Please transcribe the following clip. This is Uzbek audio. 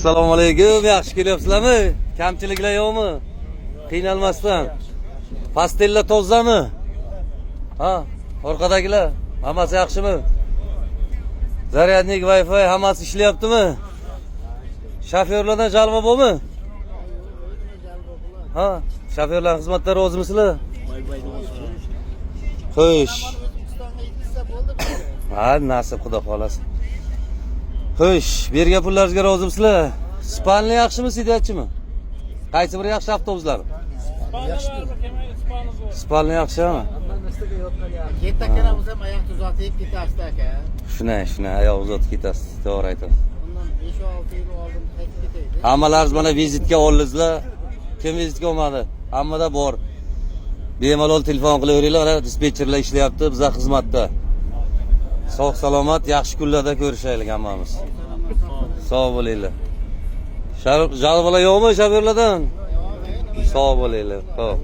Assalomu alaykum. Yaxshi kelyapsizlarmi? Kamchiliklar yo'qmi? Qiynalmasdan. Pastellar tozami? Ha, orqadagilar hammasi yaxshimi? Zaryadnik, Wi-Fi hammasi ishlayaptimi? Shofyorlardan jalb bo'lmi? Ha, shofyorlar xizmatdan rozimisizlar? Xo'sh. Ha, nasib xudo xolasa. Xo'sh, bergan pullaringizga rozimisizlar? Spalni yaxshimi, sidyatchimi? Qaysi biri yaxshi avtobuslar? Spalni yaxshimi? Yetti akalarimiz ham oyoq tuzatib ketashdi aka. Shuna, oyoq uzatib ketasiz, to'g'ri aytasiz. Bundan 5-6 yil oldin qaytib ketaydi. Hammalaringiz mana vizitga oldingizlar. Kim vizitga olmadi? Hammada bor. Bemalol telefon qilaveringlar, dispetcherlar ishlayapti, bizlar xizmatda. Sog' salomat, yaxshi kunlarda ko'rishaylik hammamiz. Sog' bo'linglar. Jalbalar yo'qmi shofyorlardan? Sog' bo'linglar. Xo'p.